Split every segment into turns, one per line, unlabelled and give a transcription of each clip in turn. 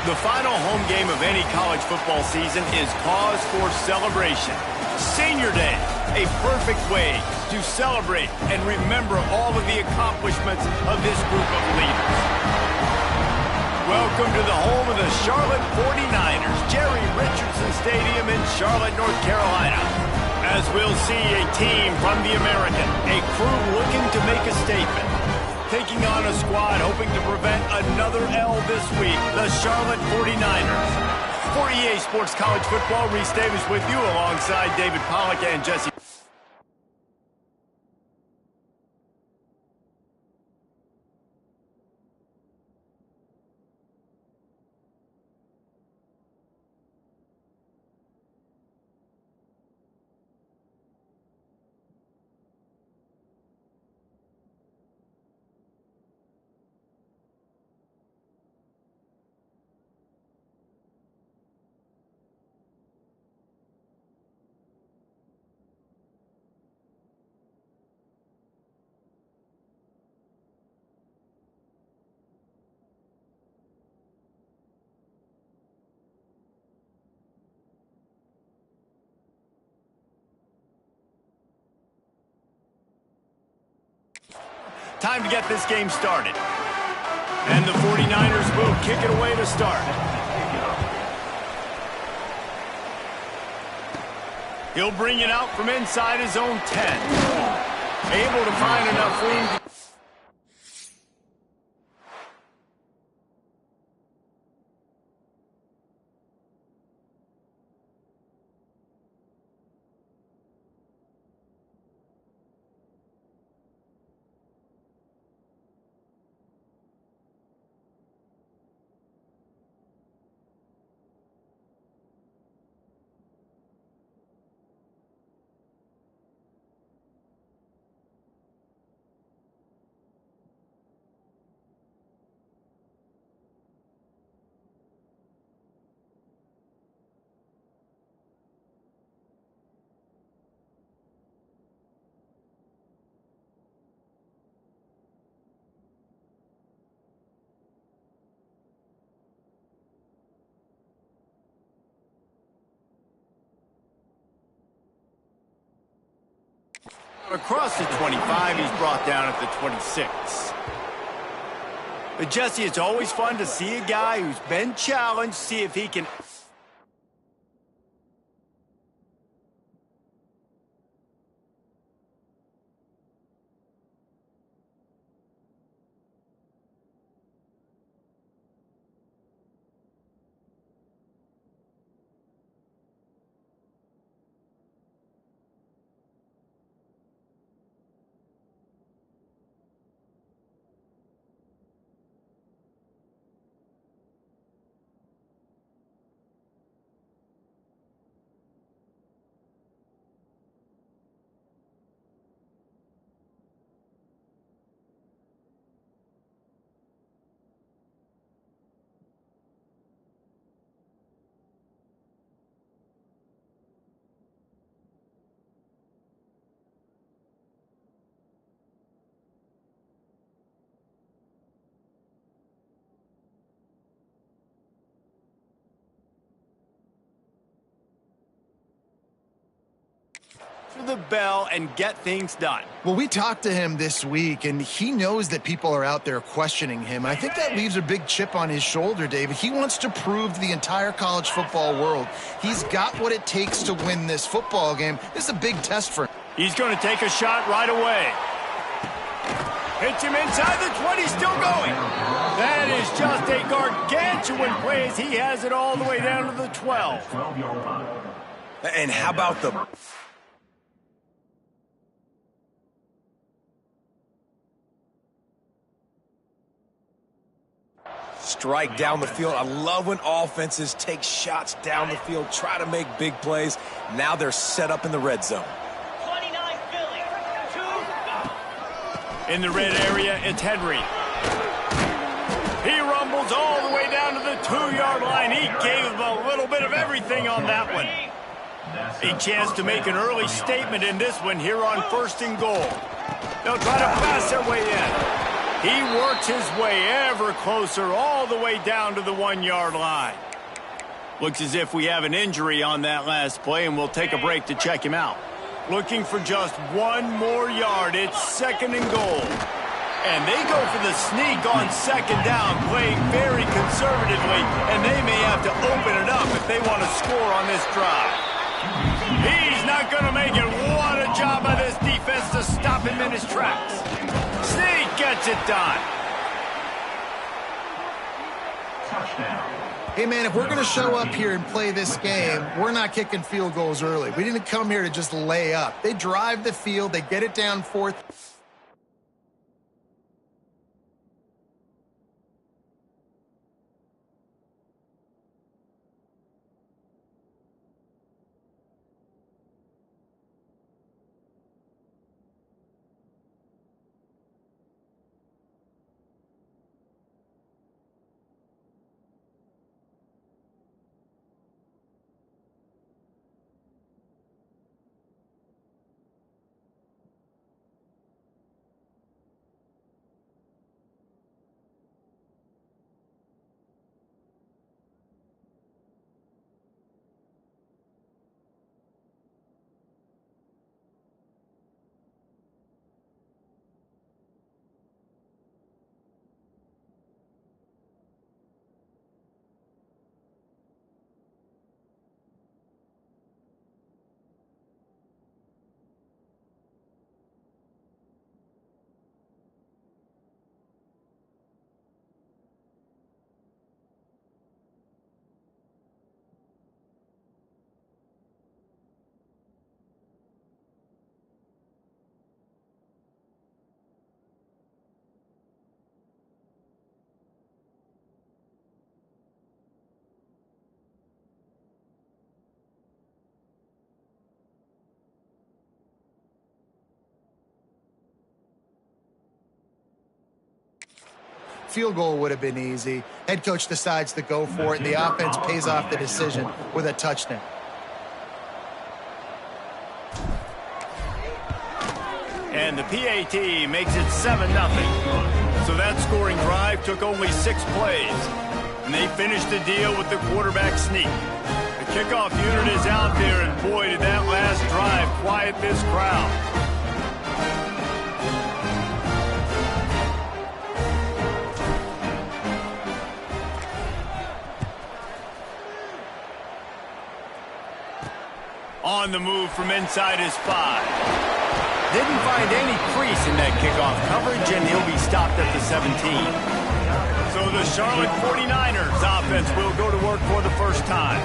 The final home game of any college football season is cause for celebration. Senior Day, a perfect way to celebrate and remember all of the accomplishments of this group of leaders. Welcome to the home of the Charlotte 49ers, Jerry Richardson Stadium in Charlotte, North Carolina. As we'll see a team from the American, a crew looking to make a statement. Taking on a squad hoping to prevent another L this week, the Charlotte 49ers. For EA Sports College Football, Reese Davis with you alongside David Pollack and Jesse. Time to get this game started. And the 49ers will kick it away to start. He'll bring it out from inside his own 10. Able to find enough room to... Across the 25, he's brought down at the 26. But Jesse, it's always fun to see a guy who's been challenged, see if he can... the bell and get things done.
Well, we talked to him this week, and he knows that people are out there questioning him. I think that leaves a big chip on his shoulder, David. He wants to prove to the entire college football world he's got what it takes to win this football game. This is a big test for him.
He's going to take a shot right away. Hits him inside the 20, still going. That is just a gargantuan play as he has it all the way down to the 12.
And how about the... strike down the field. I love when offenses take shots down the field, try to make big plays. Now they're set up in the red zone.
29 Philly, 2.
In the red area, it's Henry. He rumbles all the way down to the 2-yard line. He gave him a little bit of everything on that one. A chance to make an early statement in this one here on 1st and goal. They'll try to pass their way in. He works his way ever closer all the way down to the 1-yard line. Looks as if we have an injury on that last play, and we'll take a break to check him out. Looking for just 1 more yard. It's 2nd and goal. And they go for the sneak on 2nd down, playing very conservatively, and they may have to open it up if they want to score on this drive. He's not going to make it. What a job by this defense to stop him in his tracks. Sneak gets it done.
Hey, man, if we're going to show up here and play this game, we're not kicking field goals early. We didn't come here to just lay up. They drive the field. They get it down 4th. Field goal would have been easy. Head coach decides to go for it, and the offense pays off the decision with a touchdown.
And the PAT makes it 7-0. So that scoring drive took only 6 plays. And they finished the deal with the quarterback sneak. The kickoff unit is out there, and boy, did that last drive quiet this crowd. On the move from inside his 5. Didn't find any crease in that kickoff coverage, and he'll be stopped at the 17. So the Charlotte 49ers offense will go to work for the first time.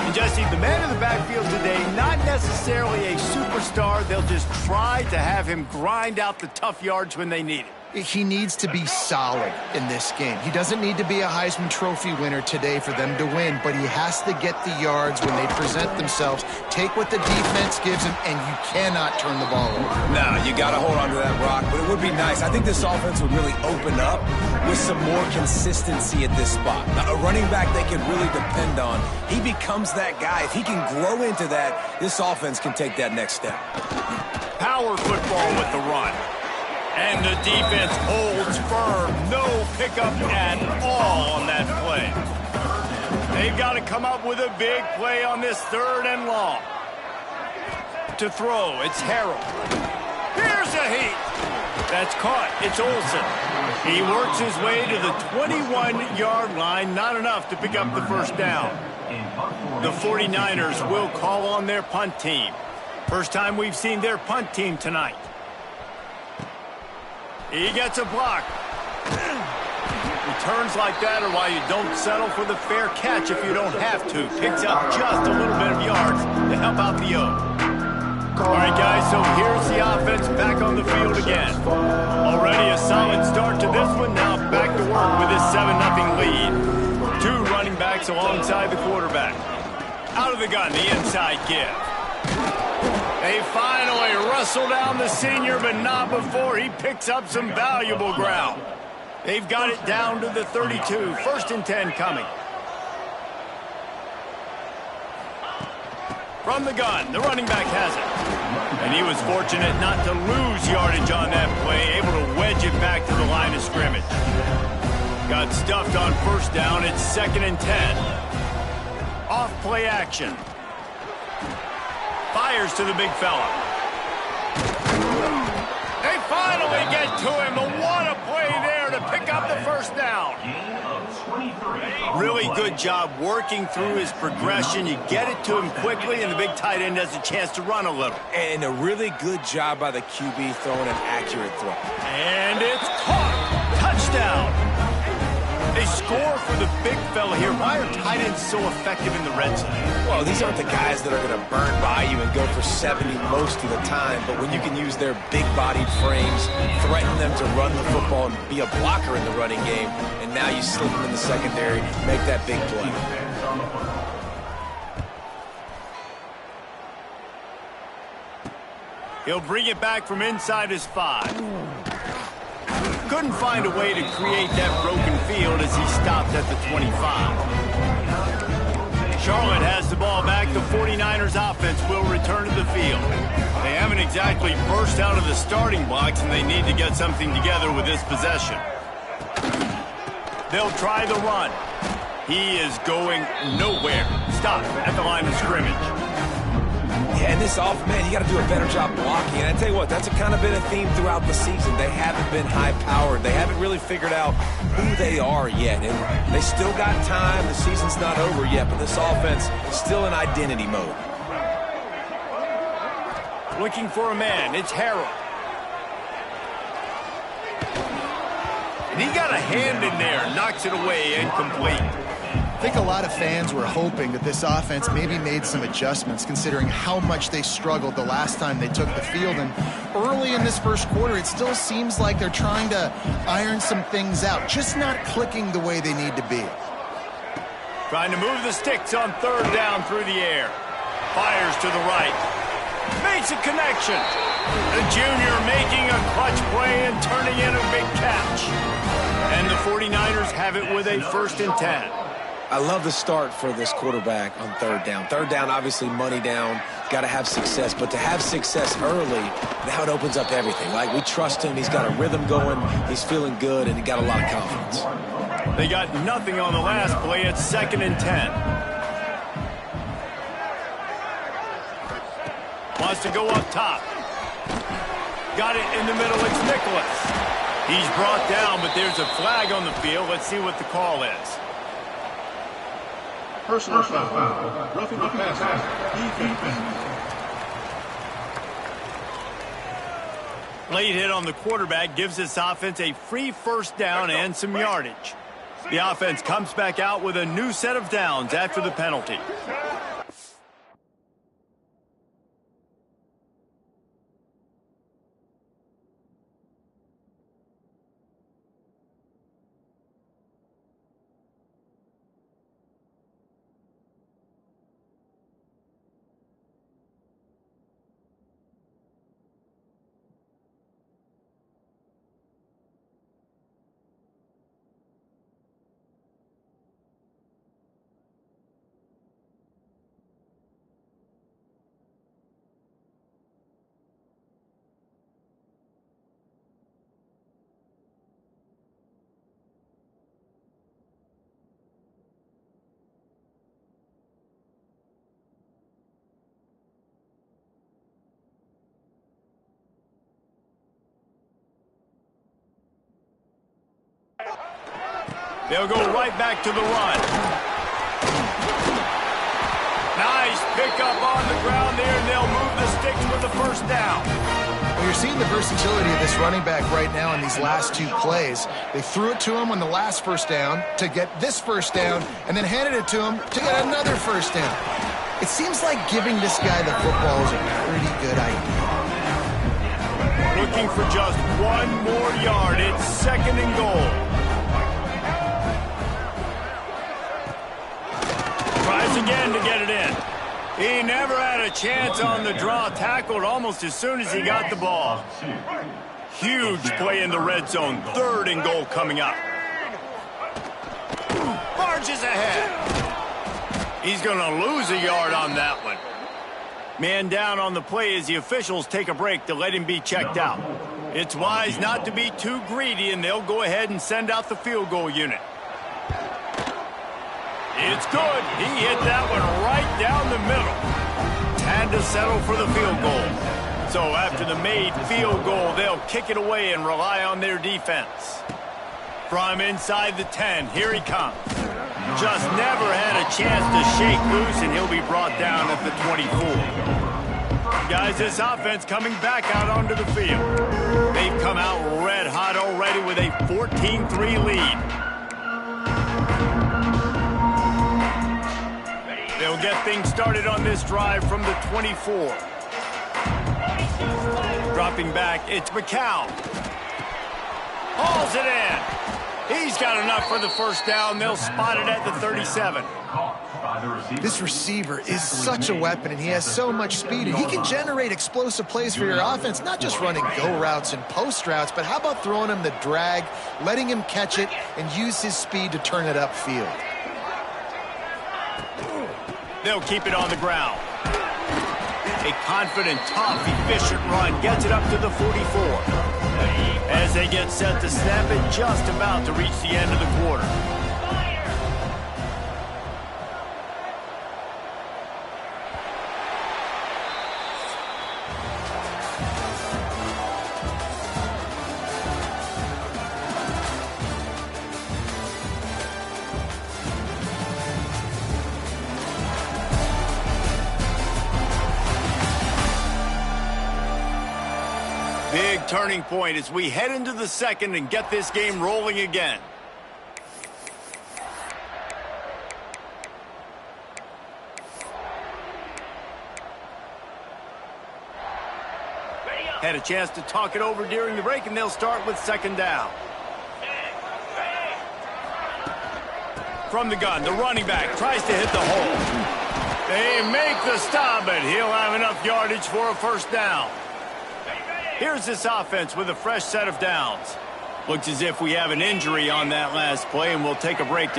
And Jesse, the man in the backfield today, not necessarily a superstar. They'll just try to have him grind out the tough yards when they need it.
He needs to be solid in this game. He doesn't need to be a Heisman Trophy winner today for them to win, but he has to get the yards when they present themselves. Take what the defense gives him, and you cannot turn the ball over.
No, you got to hold on to that rock, but it would be nice. I think this offense would really open up with some more consistency at this spot. Now, a running back they can really depend on. He becomes that guy. If he can grow into that, this offense can take that next step.
Power football with the run. And the defense holds firm. No pickup at all on that play. They've got to come up with a big play on this 3rd and long. To throw, it's Harold. Here's a heat. That's caught. It's Olsen. He works his way to the 21-yard line. Not enough to pick up the first down. The 49ers will call on their punt team. First time we've seen their punt team tonight. He gets a block. Returns like that are why you don't settle for the fair catch if you don't have to. Picks up just a little bit of yards to help out the O. All right, guys, so here's the offense back on the field again. Already a solid start to this one. Now back to work with this 7-0 lead. 2 running backs alongside the quarterback. Out of the gun, the inside give. They finally wrestle down the senior, but not before he picks up some valuable ground. They've got it down to the 32. 1st and 10 coming. From the gun, the running back has it. And he was fortunate not to lose yardage on that play, able to wedge it back to the line of scrimmage. Got stuffed on first down. It's 2nd and 10. Off play action. Fires to the big fella. They finally get to him, but what a play there to pick up the first down. Really good job working through his progression. You get it to him quickly, and the big tight end has a chance to run a little.
And a really good job by the QB throwing an accurate throw.
And it's caught. Touchdown. They score for the big fella here. Why are tight ends so effective in the red zone?
Well, these aren't the guys that are going to burn by you and go for 70 most of the time, but when you can use their big-bodied frames, threaten them to run the football and be a blocker in the running game, and now you slip them in the secondary, make that big play.
He'll bring it back from inside his 5. Couldn't find a way to create that broken field as he stopped at the 25. Charlotte has the ball back. The 49ers offense will return to the field. They haven't exactly burst out of the starting blocks, and they need to get something together with this possession. They'll try the run. He is going nowhere. Stop at the line of scrimmage.
Yeah, and this man, you got to do a better job blocking. And I tell you what, that's kind of been a theme throughout the season. They haven't been high-powered. They haven't really figured out who they are yet. And they still got time. The season's not over yet, but this offense is still in identity mode.
Looking for a man. It's Harold. And he got a hand in there. Knocks it away, incomplete.
I think a lot of fans were hoping that this offense maybe made some adjustments considering how much they struggled the last time they took the field. And early in this first quarter, it still seems like they're trying to iron some things out, just not clicking the way they need to be.
Trying to move the sticks on 3rd down through the air. Fires to the right. Makes a connection. The junior making a clutch play and turning in a big catch. And the 49ers have it with a 1st and 10.
I love the start for this quarterback on 3rd down. 3rd down, obviously, money down. Got to have success. But to have success early, now it opens up everything. Like, we trust him. He's got a rhythm going. He's feeling good, and he got a lot of confidence.
They got nothing on the last play. It's 2nd and 10. Wants to go up top. Got it in the middle. It's Nicholas. He's brought down, but there's a flag on the field. Let's see what the call is.
Personal foul. Roughing the passer.
Late hit on the quarterback gives this offense a free 1st down and some yardage. The offense comes back out with a new set of downs after the penalty. They'll go right back to the run. Nice pickup on the ground there, and they'll move the sticks with the 1st down.
Well, you're seeing the versatility of this running back right now in these last 2 plays. They threw it to him on the last 1st down to get this 1st down, and then handed it to him to get another 1st down. It seems like giving this guy the football is a pretty good idea.
Looking for just 1 more yard. It's 2nd and goal. Tries again to get it in. He never had a chance on the draw. Tackled almost as soon as he got the ball. Huge play in the red zone. 3rd and goal coming up. Barges ahead. He's going to lose a yard on that one. Man down on the play as the officials take a break to let him be checked out. It's wise not to be too greedy, and they'll go ahead and send out the field goal unit. It's good. He hit that one right down the middle. Had to settle for the field goal. So after the made field goal, they'll kick it away and rely on their defense. From inside the 10, here he comes. Just never had a chance to shake loose, and he'll be brought down at the 24. Guys, this offense coming back out onto the field. They've come out red hot already with a 14-3 lead. They'll get things started on this drive from the 24. Dropping back, it's McCown. Hauls it in. He's got enough for the first down. They'll spot it at the 37.
This receiver is such a weapon, and he has so much speed. And he can generate explosive plays for your offense, not just running go routes and post routes, but how about throwing him the drag, letting him catch it, and use his speed to turn it upfield.
They'll keep it on the ground. A confident, tough, efficient run gets it up to the 44. As they get set to snap it, just about to reach the end of the quarter. Big turning point as we head into the second and get this game rolling again. Had a chance to talk it over during the break, and they'll start with second down. From the gun, the running back tries to hit the hole. They make the stop, but he'll have enough yardage for a first down. Here's this offense with a fresh set of downs. Looks as if we have an injury on that last play, and we'll take a break.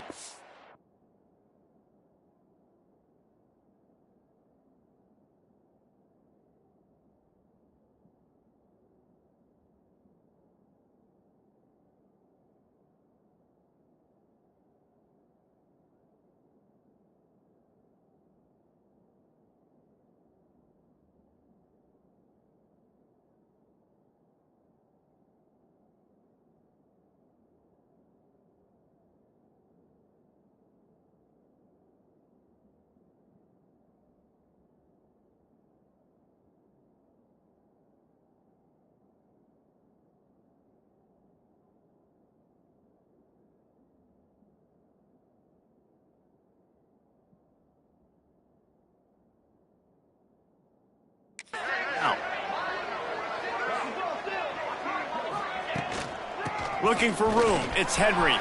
Looking for room. It's Henry.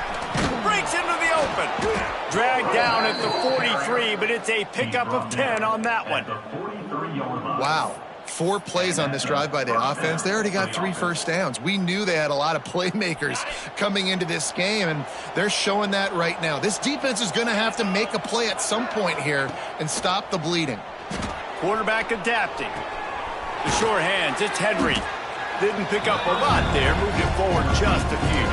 Breaks into the open. Dragged down at the 43, but it's a pickup of 10 on that one.
Wow. 4 plays on this drive by the offense. They already got 3 first downs. We knew they had a lot of playmakers coming into this game, and they're showing that right now. This defense is going to have to make a play at some point here and stop the bleeding.
Quarterback adapting. The sure hands, it's Henry. Didn't pick up a lot there, moved it forward just a few.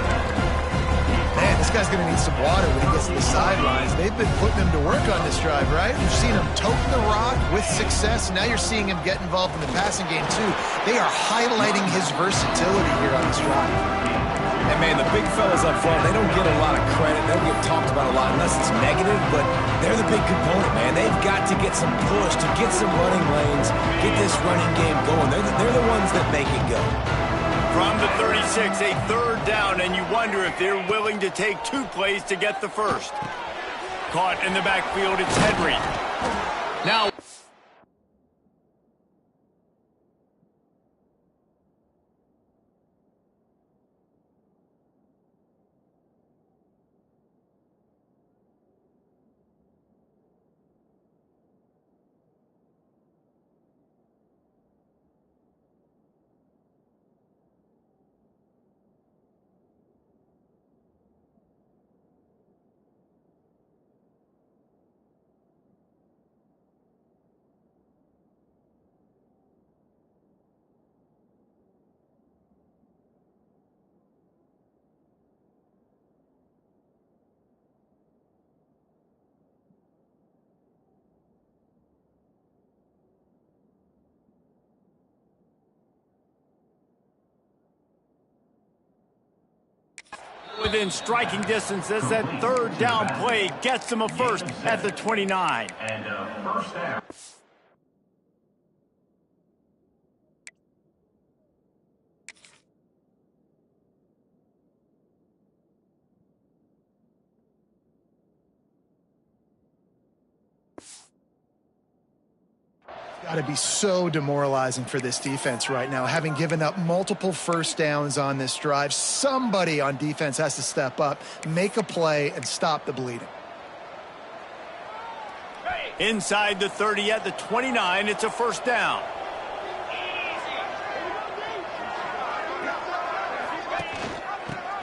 Man, this guy's going to need some water when he gets to the sidelines. They've been putting him to work on this drive, right? You've seen him toting the rock with success. Now you're seeing him get involved in the passing game, too. They are highlighting his versatility here on this drive.
And, man, the big fellas up front, they don't get a lot of credit. They don't get talked about a lot unless it's negative, but they're the big component, man. They've got to get some push, to get some running lanes, get this running game going. They're the ones that make it go.
From the 36, a third down, and you wonder if they're willing to take 2 plays to get the first. Caught in the backfield, it's Henry. Now... within striking distance as that third down play gets them a first at the 29.
And first down.
Got to be so demoralizing for this defense right now, having given up multiple first downs on this drive. Somebody on defense has to step up, make a play, and stop the bleeding.
Inside the 30 at the 29, it's a first down.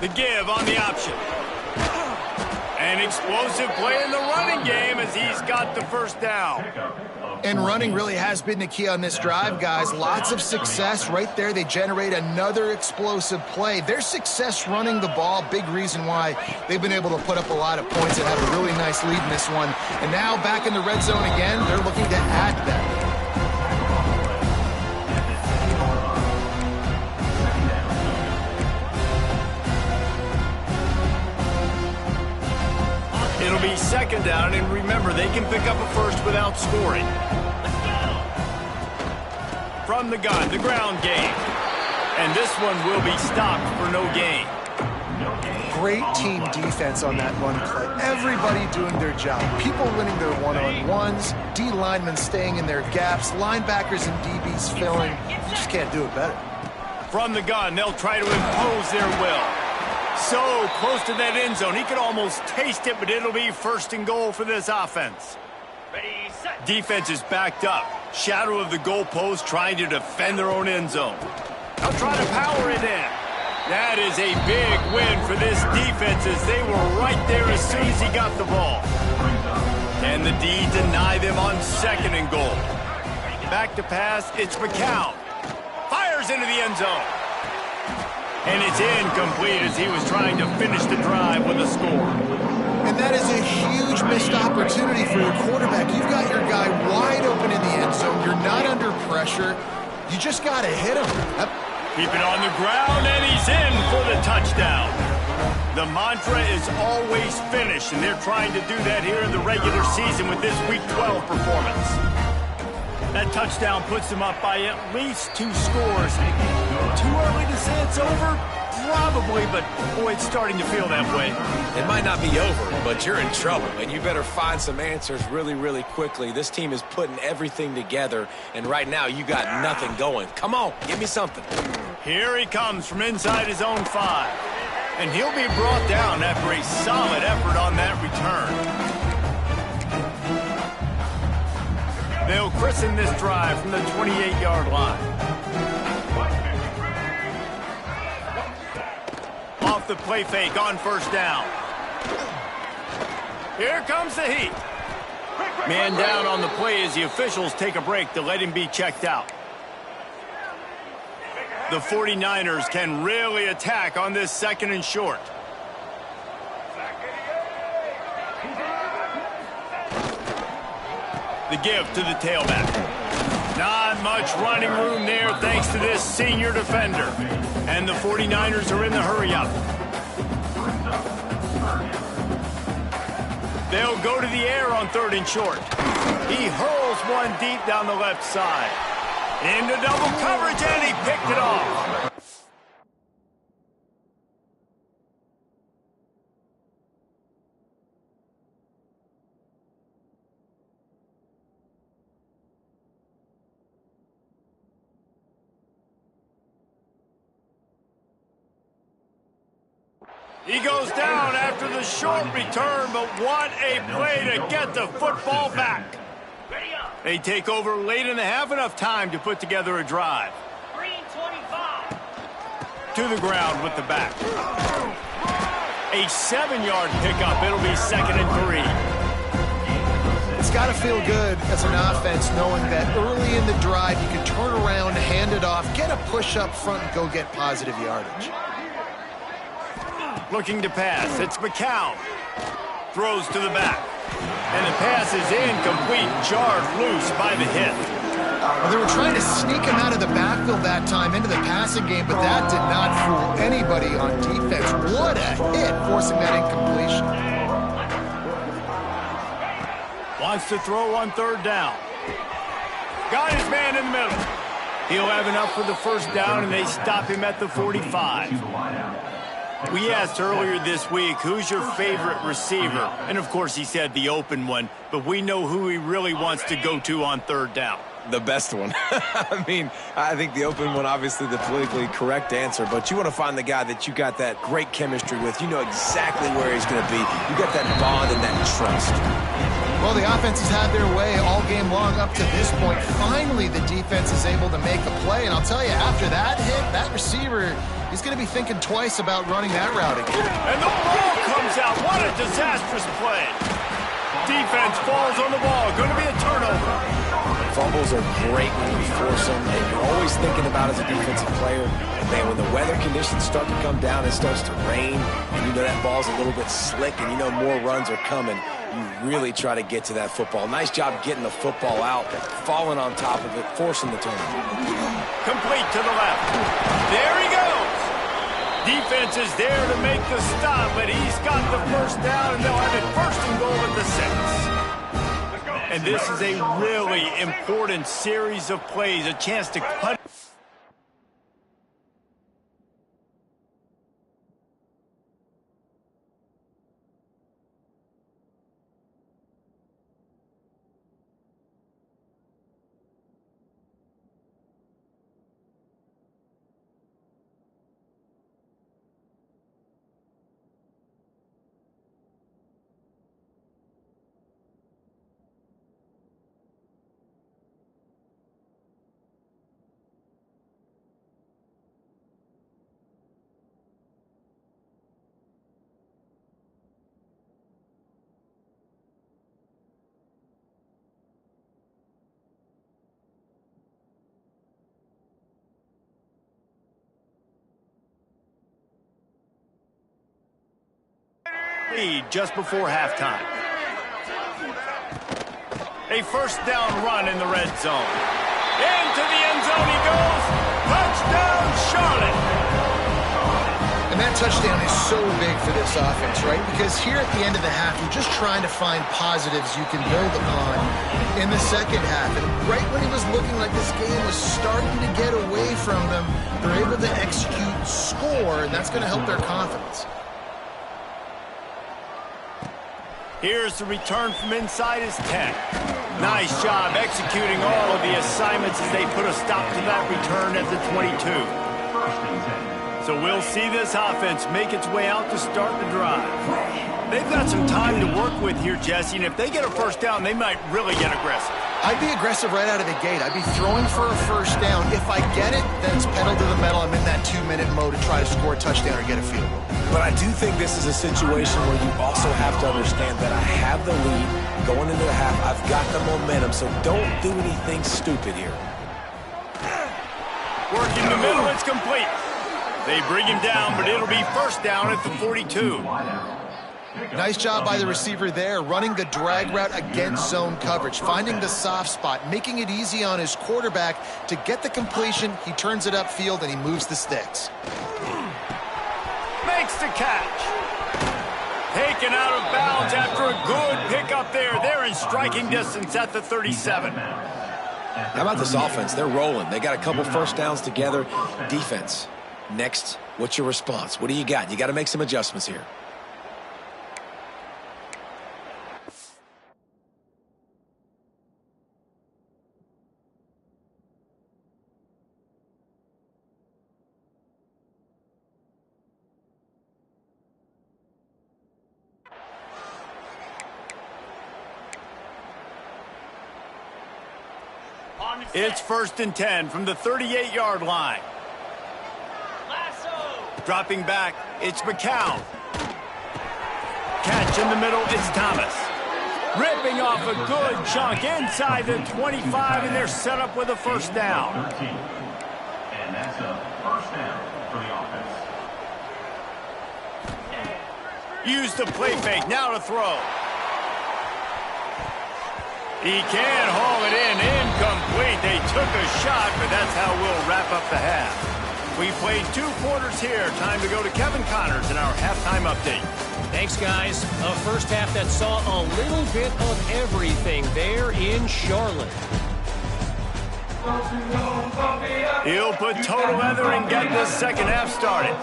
The give on the option. An explosive play in the running game as he's got the first down.
And running really has been the key on this drive, guys. Lots of success right there. They generate another explosive play. Their success running the ball, big reason why they've been able to put up a lot of points and have a really nice lead in this one. And now back in the red zone again, they're looking to add that.
It'll be second down, and remember, they can pick up a first without scoring. From the gun, the ground game. And this one will be stopped for no gain.
Great team defense on that run play. Everybody doing their job. People winning their one-on-ones, D linemen staying in their gaps, linebackers and DBs filling. You just can't do it better.
From the gun, they'll try to impose their will. So close to that end zone, he could almost taste it, but it'll be first and goal for this offense.
Ready, set.
Defense is backed up. Shadow of the goalpost trying to defend their own end zone. They'll try to power it in. That is a big win for this defense as they were right there as soon as he got the ball. And the D deny them on second and goal. Back to pass, it's McCown. Fires into the end zone. And it's incomplete as he was trying to finish the drive with a score.
And that is a huge missed opportunity for your quarterback. You've got your guy wide open in the end zone. You're not under pressure. You just got to hit him.
Keep it on the ground, and he's in for the touchdown. The mantra is always finish, and they're trying to do that here in the regular season with this Week 12 performance. That touchdown puts them up by at least 2 scores. Too early to say it's over? Probably, but boy, it's starting to feel that way.
It might not be over, but you're in trouble, and you better find some answers really, really quickly. This team is putting everything together, and right now you got nothing going. Come on, give me something.
Here he comes from inside his own 5. And he'll be brought down after a solid effort on that return. They'll christen this drive from the 28-yard line. Off the play fake on first down. Here comes the heat. Man down on the play as the officials take a break to let him be checked out. The 49ers can really attack on this second and short. The give to the tailback. Not much running room there thanks to this senior defender. And the 49ers are in the hurry-up. They'll go to the air on third and short. He hurls one deep down the left side. Into double coverage, and he picked it off. He goes down after the short return, but what a play to get the football back. They take over late in the half, enough time to put together a drive.
Green 25.
To the ground with the back. A 7-yard pickup. It'll be second and 3.
It's got to feel good as an offense knowing that early in the drive you can turn around, hand it off, get a push up front, and go get positive yardage.
Looking to pass. It's McCown. Throws to the back. And the pass is incomplete, jarred loose by the hit.
Well, they were trying to sneak him out of the backfield that time into the passing game, but that did not fool anybody on defense. What a hit, forcing that incompletion.
Wants to throw on third down. Got his man in the middle. He'll have enough for the first down, and they stop him at the 45. We asked earlier this week, who's your favorite receiver? And, of course, he said the open one, but we know who he really wants to go to on third down.
The best one. I mean, I think the open one, obviously the politically correct answer, but you want to find the guy that you got that great chemistry with. You know exactly where he's going to be. You got that bond and that trust.
Well, the offense has had their way all game long up to this point. Finally, the defense is able to make a play, and I'll tell you, after that hit, that receiver, he's going to be thinking twice about running that route again.
And the ball comes out. What a disastrous play. Defense falls on the ball. Going to be a turnover.
Fumbles are great when you force them, and you're always thinking about as a defensive player, man, when the weather conditions start to come down, it starts to rain, and you know that ball's a little bit slick, and you know more runs are coming. You really try to get to that football. Nice job getting the football out, falling on top of it, forcing the turnover.
Complete to the left. There he goes. Defense is there to make the stop, but he's got the first down, and they'll have it first and goal at the 6. And this is a really important series of plays, a chance to cut. Lead just before halftime. A first down run in the red zone. Into the end zone he goes. Touchdown, Charlotte.
And that touchdown is so big for this offense, right? Because here at the end of the half, you're just trying to find positives you can build upon in the second half. And right when it was looking like this game was starting to get away from them, they're able to execute, score, and that's going to help their confidence.
Here's the return from inside his 10. Nice job executing all of the assignments as they put a stop to that return at the 22. So we'll see this offense make its way out to start the drive. They've got some time to work with here, Jesse, and if they get a first down, they might really get aggressive.
I'd be aggressive right out of the gate. I'd be throwing for a first down. If I get it, then it's pedal to the metal. I'm in that 2-minute mode to try to score a touchdown or get a field goal.
But I do think this is a situation where you also have to understand that I have the lead going into the half. I've got the momentum, so don't do anything stupid here.
Working the middle, it's complete. They bring him down, but it'll be first down at the 42.
Nice job by the receiver there, running the drag route against zone coverage, finding the soft spot, making it easy on his quarterback to get the completion. He turns it upfield, and he moves the sticks.
Makes the catch. Taken out of bounds after a good pickup there. They're in striking distance at the 37.
How about this offense? They're rolling. They got a couple first downs together. Defense. Next, what's your response? What do you got? You got to make some adjustments here.
It's first and 10 from the 38-yard line. Dropping back, it's McCown. Catch in the middle, it's Thomas. Ripping off a good chunk inside the 25, and they're set up with a first down.
And that's a first down for the offense.
Use the play fake, now to throw. He can haul it in, Incomplete. They took a shot, but that's how we'll wrap up the half. We played 2 quarters here. Time to go to Kevin Connors in our halftime update.
Thanks, guys. A first half that saw a little bit of everything there in Charlotte.
He'll put total leather and get this second half started.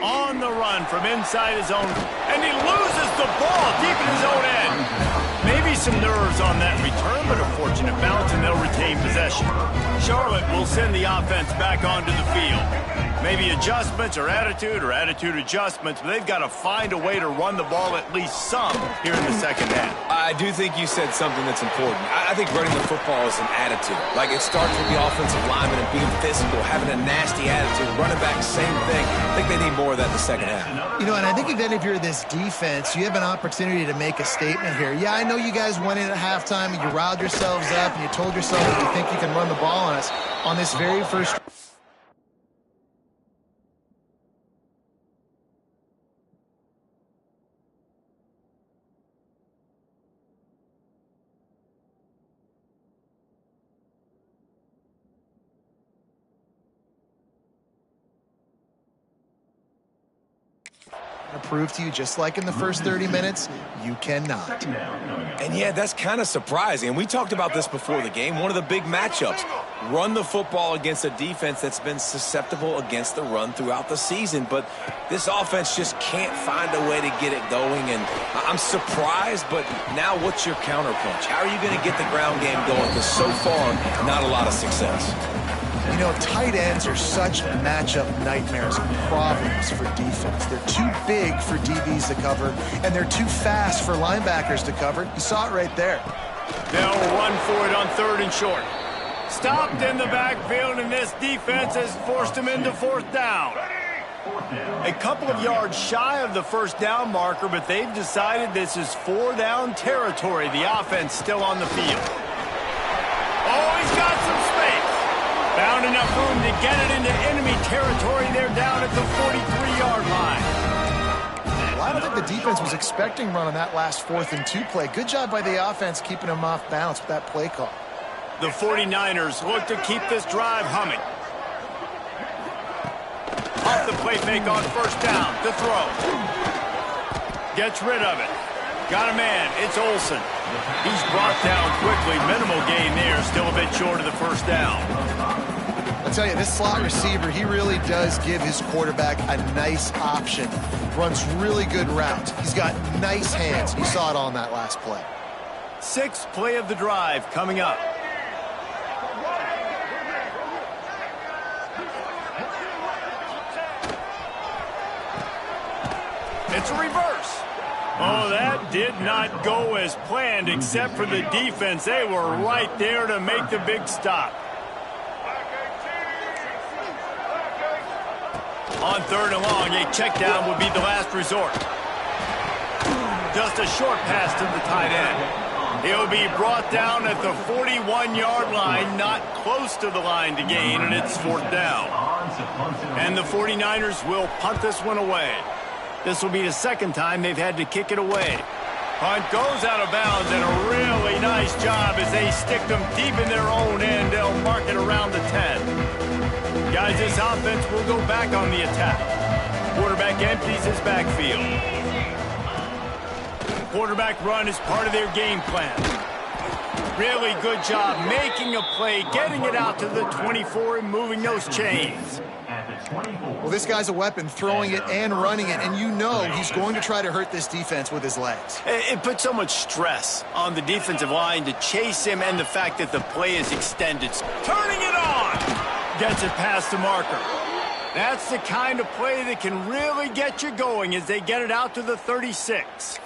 On the run from inside his own, and he loses the ball deep in his own end. Maybe some nerves on that return, but a fortunate bounce, and they'll retain possession. Charlotte will send the offense back onto the field. Maybe adjustments or attitude adjustments, but they've got to find a way to run the ball at least some here in the second half.
I do think you said something that's important. I think running the football is an attitude. Like, it starts with the offensive lineman and being physical, having a nasty attitude. Running back, same thing. I think they need more of that in the second half.
You know, and I think then if you're this defense, you have an opportunity to make a statement here. Yeah, I know you guys went in at halftime and you riled yourselves up and you told yourself that you think you can run the ball on us on this very first. Prove to you, just like in the first 30 minutes, you cannot.
And yeah, that's kind of surprising. And we talked about this before the game. One of the big matchups. Run the football against a defense that's been susceptible against the run throughout the season. But this offense just can't find a way to get it going. And I'm surprised, but now what's your counterpunch? How are you going to get the ground game going? Because so far, not a lot of success.
You know, tight ends are such matchup nightmares and problems for defense. They're too big for DBs to cover, and they're too fast for linebackers to cover. You saw it right there.
They'll run for it on 3rd and short. Stopped in the backfield, and this defense has forced him into 4th down. A couple of yards shy of the 1st down marker, but they've decided this is 4-down territory. The offense still on the field. Oh, he's got some space. Found enough room to get it into enemy territory. They're down at the 43-yard line.
Well, I don't think the defense was expecting run on that last 4th and 2 play. Good job by the offense keeping them off balance with that play call.
The 49ers look to keep this drive humming. Off the play fake on 1st down to throw. Gets rid of it. Got a man. It's Olsen. He's brought down quickly. Minimal gain there. Still a bit short of the 1st down.
I'll tell you, this slot receiver, he really does give his quarterback a nice option. Runs really good routes. He's got nice hands. You saw it on that last play.
6th play of the drive coming up. It's a reverse. Oh, that did not go as planned, except for the defense. They were right there to make the big stop. On 3rd and long, a check down would be the last resort. Just a short pass to the tight end. He'll be brought down at the 41-yard line, not close to the line to gain, and it's 4th down. And the 49ers will punt this one away. This will be the 2nd time they've had to kick it away. Punt goes out of bounds, and a really nice job as they stick them deep in their own end. They'll mark it around the 10. Guys, this offense will go back on the attack. Quarterback empties his backfield. Quarterback run is part of their game plan. Really good job making a play, getting it out to the 24 and moving those chains.
Well, this guy's a weapon, throwing it and running it, and you know he's going to try to hurt this defense with his legs.
It puts so much stress on the defensive line to chase him, and the fact that the play is extended. Turning it on! Gets it past the marker. That's the kind of play that can really get you going as they get it out to the 36.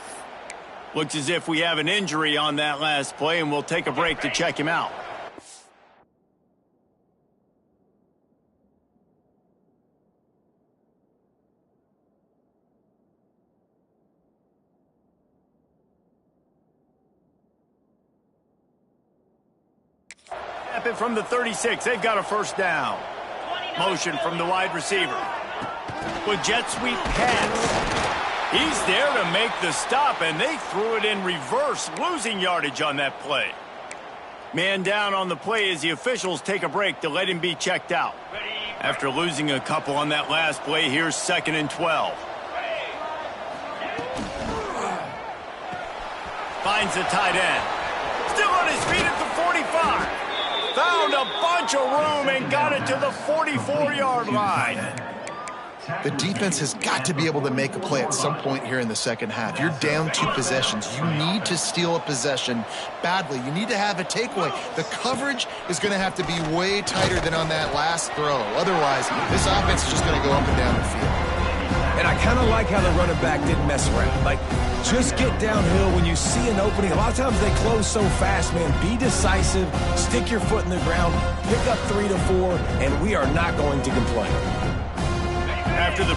Looks as if we have an injury on that last play, and we'll take a break to check him out. It from the 36. They've got a 1st down. Motion from the wide receiver. With jet sweep pass. He's there to make the stop, and they threw it in reverse, losing yardage on that play. Man down on the play as the officials take a break to let him be checked out. After losing a couple on that last play, here's 2nd and 12. Finds the tight end. Still on his feet at the 45. Found a bunch of room and got it to the 44-yard line.
The defense has got to be able to make a play at some point here in the second half. You're down 2 possessions. You need to steal a possession badly. You need to have a takeaway. The coverage is going to have to be way tighter than on that last throw. Otherwise, this offense is just going to go up and down the field.
And I kind of like how the running back didn't mess around. Like, just get downhill when you see an opening. A lot of times they close so fast, man. Be decisive. Stick your foot in the ground. Pick up 3 to 4, and we are not going to complain.
After the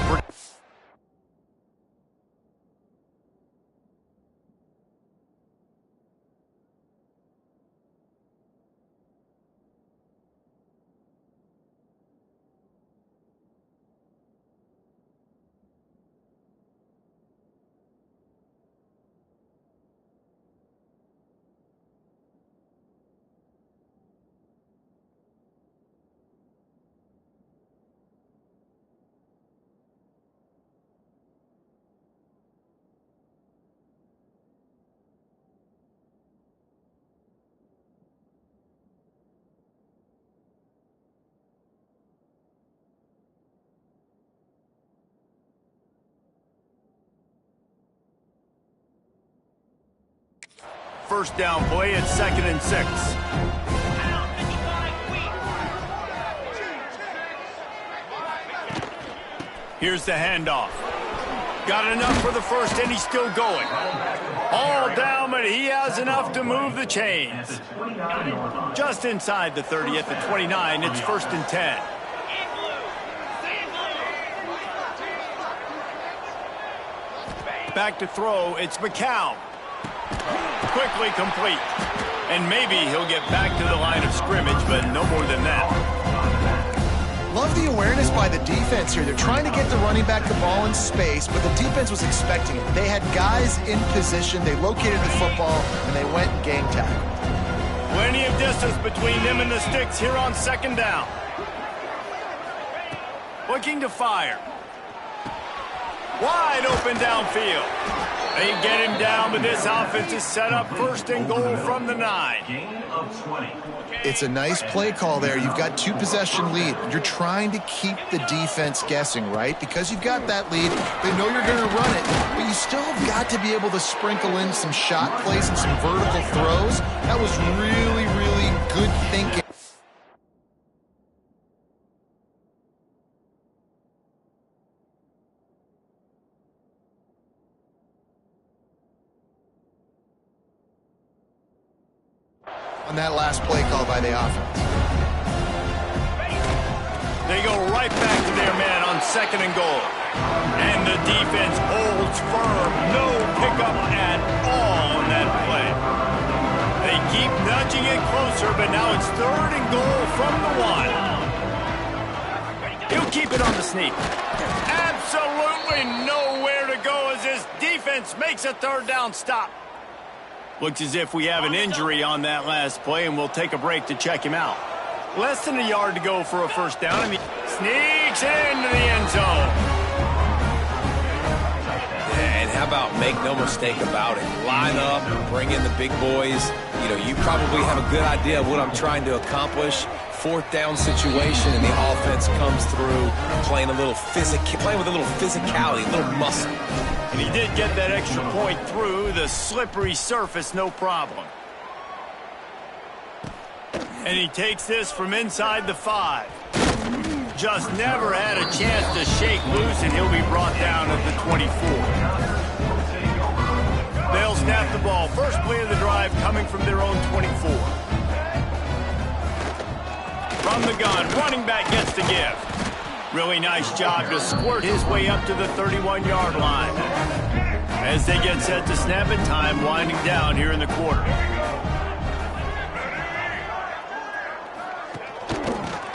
first down play at 2nd and 6. Here's the handoff. Got enough for the first, and he's still going. All down, but he has enough to move the chains. Just inside the 30 at the 29, it's 1st and 10. Back to throw, it's McCown. Quickly complete. And maybe he'll get back to the line of scrimmage, but no more than that.
Love the awareness by the defense here. They're trying to get the running back the ball in space, but the defense was expecting it. They had guys in position. They located the football, and they went and gang tackled.
Plenty of distance between them and the sticks here on 2nd down. Looking to fire. Wide open downfield. They get him down, but this offense is set up 1st and goal from the 9.
Gain of 20.
It's a nice play call there. You've got 2 possession lead. You're trying to keep the defense guessing, right? Because you've got that lead, they know you're going to run it, but you still have got to be able to sprinkle in some shot plays and some vertical throws. That was really, really good thinking. On that last play call by the offense.
They go right back to their man on 2nd and goal. And the defense holds firm. No pickup at all on that play. They keep nudging it closer, but now it's 3rd and goal from the 1. He'll keep it on the sneak. Absolutely nowhere to go as his defense makes a 3rd down stop. Looks as if we have an injury on that last play, and we'll take a break to check him out. Less than a yard to go for a 1st down, and he sneaks into the end zone.
And how about make no mistake about it? Line up, bring in the big boys. You know, you probably have a good idea of what I'm trying to accomplish. 4th down situation, and the offense comes through playing with a little physicality, a little muscle.
And he did get that extra point through the slippery surface, no problem. And he takes this from inside the 5. Just never had a chance to shake loose, and he'll be brought down at the 24. They'll snap the ball. First play of the drive coming from their own 24. From the gun, running back gets the give. Really nice job to squirt his way up to the 31-yard line. As they get set to snap it, time winding down here in the quarter.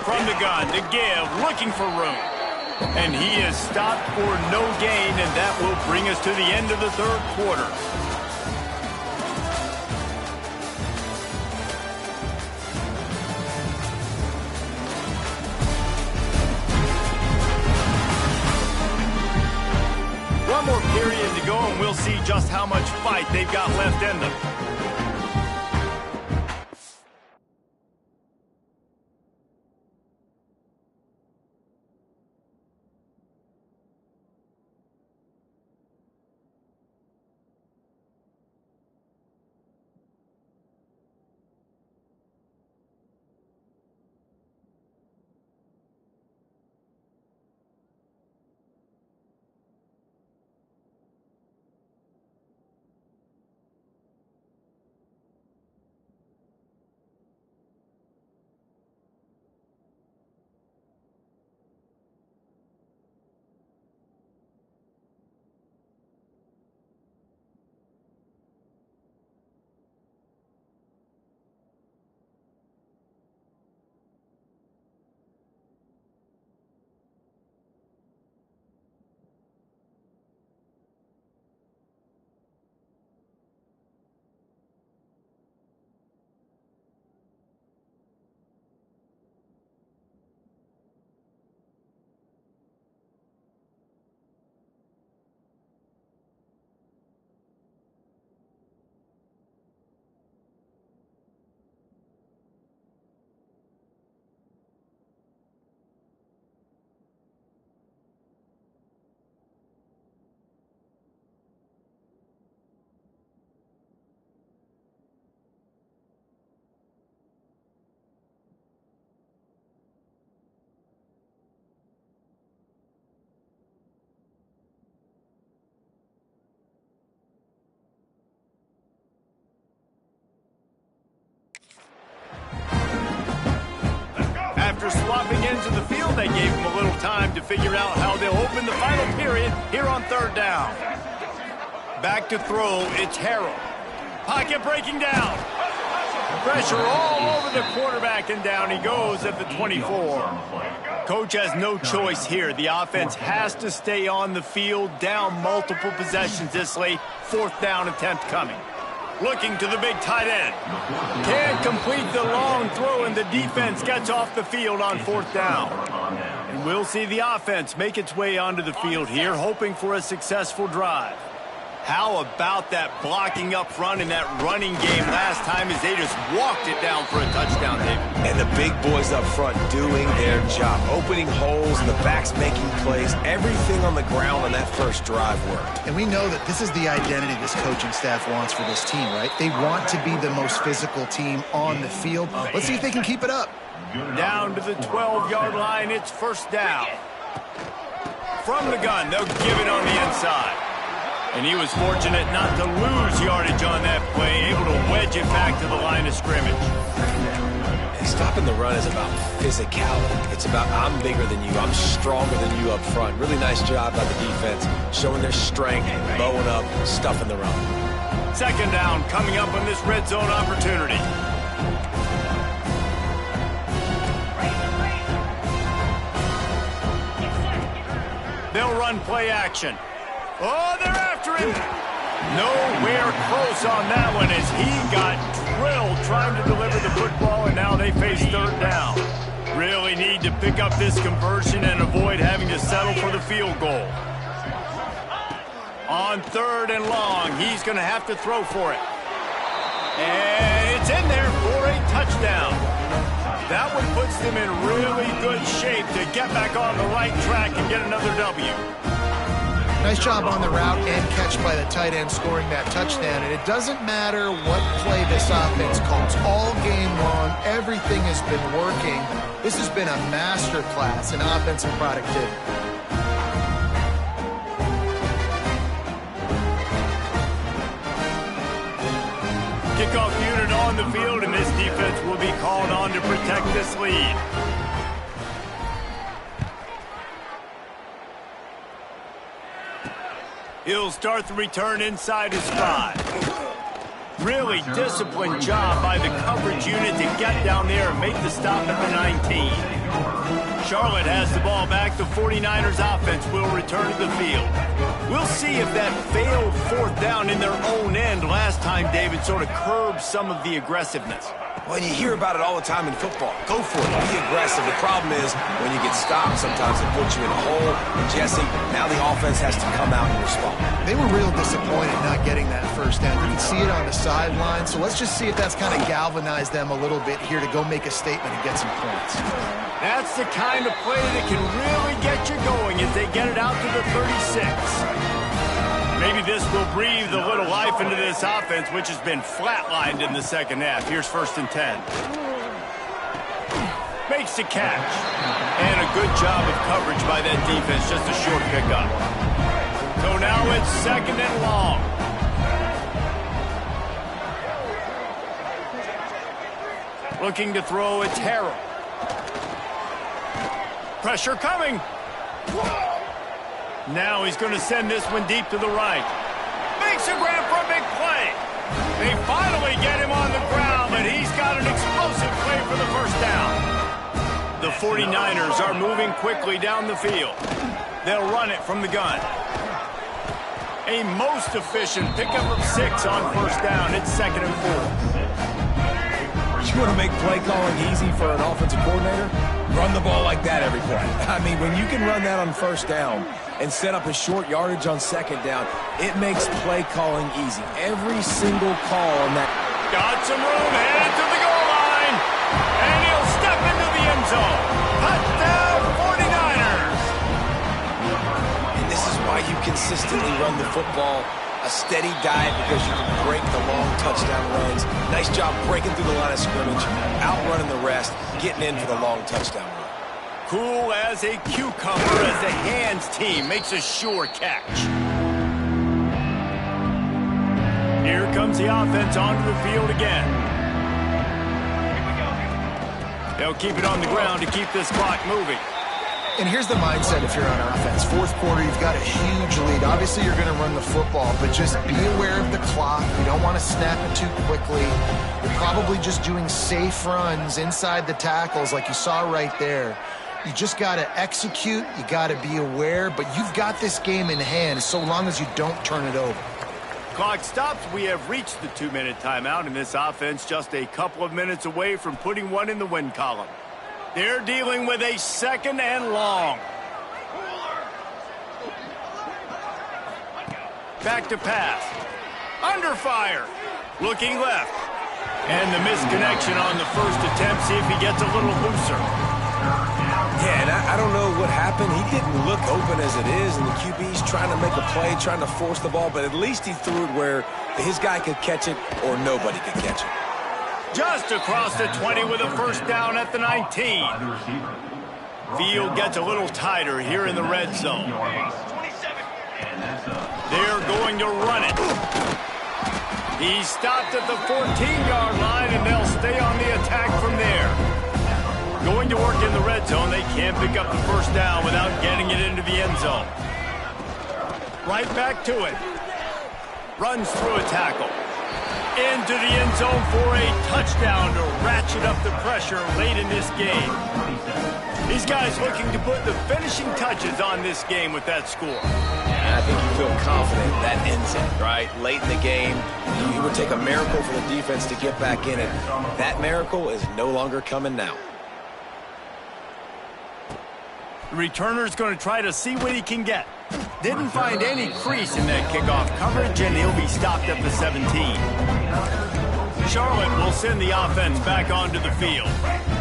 From the gun, to give, looking for room. And he is stopped for no gain, and that will bring us to the end of the third quarter. One more period to go, and we'll see just how much fight they've got left in them. After swapping ends of the field, they gave him a little time to figure out how they'll open the final period here on third down. Back to throw, it's Harrell. Pocket breaking down. Pressure all over the quarterback, and down he goes at the 24. Coach has no choice here. The offense has to stay on the field, down multiple possessions this late. Fourth down attempt coming. Looking to the big tight end. Can't complete the long throw, and the defense gets off the field on fourth down. And we'll see the offense make its way onto the field here, hoping for a successful drive. How about that blocking up front in that running game last time as they just walked it down for a touchdown, David?
And the big boys up front doing their job, opening holes, and the backs making plays. Everything on the ground on that first drive worked.
And we know that this is the identity this coaching staff wants for this team, right? They want to be the most physical team on the field. Let's see if they can keep it up.
Down to the 12-yard line, it's first down. From the gun, they'll give it on the inside. And he was fortunate not to lose yardage on that play, able to wedge it back to the line of scrimmage.
And stopping the run is about physicality. It's about I'm bigger than you, I'm stronger than you up front. Really nice job by the defense, showing their strength, bowing up, stuffing the run.
Second down coming up on this red zone opportunity. They'll run play action. Oh, they're after him. Nowhere close on that one as he got drilled trying to deliver the football, and now they face third down. Really need to pick up this conversion and avoid having to settle for the field goal. On third and long, he's going to have to throw for it. And it's in there for a touchdown. That one puts them in really good shape to get back on the right track and get another W.
Nice job on the route and catch by the tight end scoring that touchdown. And it doesn't matter what play this offense calls. All game long, everything has been working. This has been a master class in offensive productivity.
Kickoff unit on the field, and this defense will be called on to protect this lead. He'll start the return inside his 5. Really disciplined job by the coverage unit to get down there and make the stop at the 19. Charlotte has the ball back. The 49ers offense will return to the field. We'll see if that failed fourth down in their own end last time, David, sort of curbed some of the aggressiveness.
Well, you hear about it all the time in football. Go for it. Be aggressive. The problem is when you get stopped, sometimes it puts you in a hole. And Jesse, now the offense has to come out and respond.
They were real disappointed not getting that first down. You can see it on the sideline. So let's just see if that's kind of galvanized them a little bit here to go make a statement and get some points.
That's the kind of play that can really get you going as they get it out to the 36. Maybe this will breathe a little life into this offense, which has been flatlined in the second half. Here's 1st and 10. Makes the catch. And a good job of coverage by that defense, just a short pickup. So now it's 2nd and long. Looking to throw, it's Harrell. Pressure coming. Now he's going to send this one deep to the right. Makes a grab for a big play. They finally get him on the ground, but he's got an explosive play for the first down. The 49ers are moving quickly down the field. They'll run it from the gun. A most efficient pickup of 6 on first down. It's 2nd and 4.
You want to make play calling easy for an offensive coordinator? Run the ball like that every play. I mean, when you can run that on first down and set up a short yardage on 2nd down, it makes play calling easy. Every single call on that.
Got some room, headed to the goal line, and he'll step into the end zone. Touchdown, 49ers!
And this is why you consistently run the football. A steady diet because you can break the long touchdown runs. Nice job breaking through the line of scrimmage, outrunning the rest, getting in for the long touchdown run.
Cool as a cucumber as the hands team makes a sure catch. Here comes the offense onto the field again. They'll keep it on the ground to keep this clock moving.
And here's the mindset if you're on offense. Fourth quarter, you've got a huge lead. Obviously, you're going to run the football, but just be aware of the clock. You don't want to snap it too quickly. You're probably just doing safe runs inside the tackles like you saw right there. You just got to execute. You got to be aware, but you've got this game in hand so long as you don't turn it over.
Clock stops. We have reached the 2-minute timeout, and this offense just a couple of minutes away from putting one in the win column. They're dealing with a 2nd and long. Back to pass. Under fire. Looking left. And the misconnection on the first attempt. See if he gets a little looser.
Yeah, and I don't know what happened. He didn't look open as it is, and the QB's trying to make a play, trying to force the ball, but at least he threw it where his guy could catch it or nobody could catch it.
Just across the 20 with a first down at the 19. Field gets a little tighter here in the red zone. They're going to run it. He stopped at the 14-yard line, and they'll stay on the attack from there. Going to work in the red zone. They can't pick up the first down without getting it into the end zone. Right back to it. Runs through a tackle. Into the end zone for a touchdown to ratchet up the pressure late in this game. These guys looking to put the finishing touches on this game with that score.
And I think you feel confident that ends it, right? Late in the game, it would take a miracle for the defense to get back in it. That miracle is no longer coming now.
The returner's going to try to see what he can get. Didn't find any crease in that kickoff coverage, and he'll be stopped at the 17. Charlotte will send the offense back onto the field.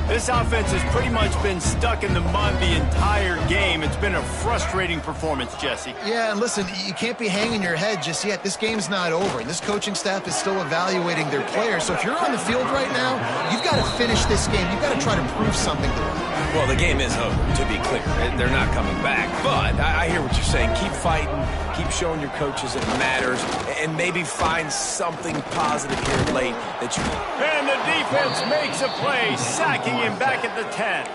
This offense has pretty much been stuck in the mud the entire game. It's been a frustrating performance, Jesse.
Yeah, and listen, you can't be hanging your head just yet. This game's not over, and this coaching staff is still evaluating their players. So if you're on the field right now, you've got to finish this game. You've got to try to prove something to them.
Well, the game is over, to be clear. They're not coming back. But I hear what you're saying. Keep fighting. Keep showing your coaches it matters. And maybe find something positive here late that you can.
And the defense makes a play, sacking him back at the 10.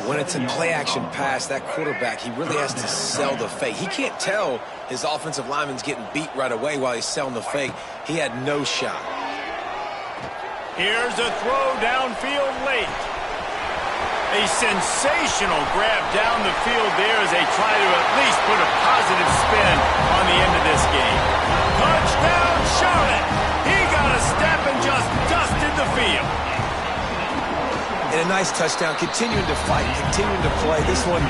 When it's a play-action pass, that quarterback, he really has to sell the fake. He can't tell his offensive lineman's getting beat right away while he's selling the fake. He had no shot.
Here's a throw downfield late. A sensational grab down the field there as they try to at least put a positive spin on the end of this game. Touchdown, Charlotte! He got a step and just dusted the field.
And a nice touchdown, continuing to fight, continuing to play. This one,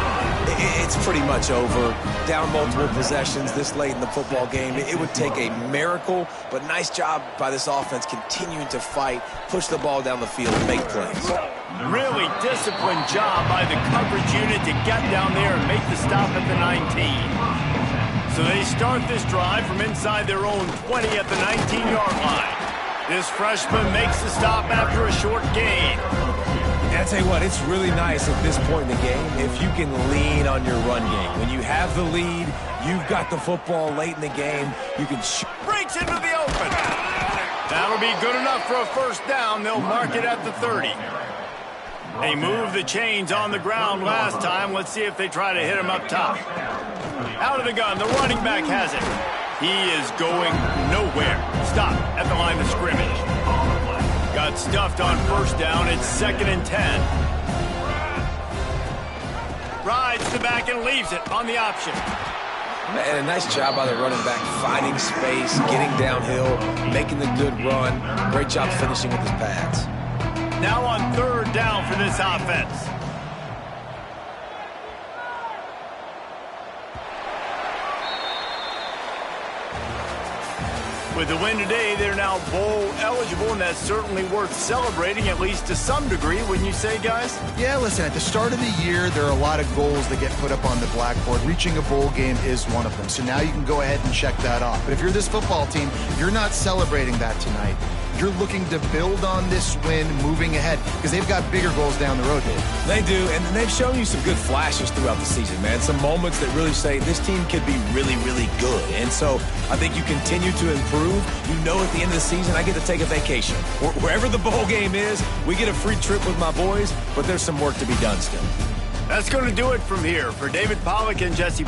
it's pretty much over. Down multiple possessions this late in the football game. It would take a miracle, but nice job by this offense continuing to fight, push the ball down the field, and make plays.
Really disciplined job by the coverage unit to get down there and make the stop at the 19. So they start this drive from inside their own 20 at the 19-yard line. This freshman makes the stop after a short gain.
And I tell you what, it's really nice at this point in the game if you can lean on your run game. When you have the lead, you've got the football late in the game, you can shoot.
Breaks into the open. That'll be good enough for a first down. They'll mark it at the 30. They moved the chains on the ground last time. Let's see if they try to hit him up top. Out of the gun, the running back has it. He is going nowhere. Stop at the line of scrimmage. Got stuffed on first down. It's 2nd and 10. Rides the back and leaves it on the option.
And a nice job by the running back, finding space, getting downhill, making the good run. Great job finishing with his pads.
Now on 3rd down for this offense. With the win today, they're now bowl eligible, and that's certainly worth celebrating, at least to some degree, wouldn't you say, guys?
Yeah, listen, at the start of the year, there are a lot of goals that get put up on the blackboard. Reaching a bowl game is one of them. So now you can go ahead and check that off. But if you're this football team, you're not celebrating that tonight. You're looking to build on this win moving ahead because they've got bigger goals down the road, Dave.
They do, and they've shown you some good flashes throughout the season, man. Some moments that really say this team could be really, really good. And so I think you continue to improve. You know at the end of the season, I get to take a vacation. Wherever the bowl game is, we get a free trip with my boys, but there's some work to be done still.
That's going to do it from here. For David Pollack and Jesse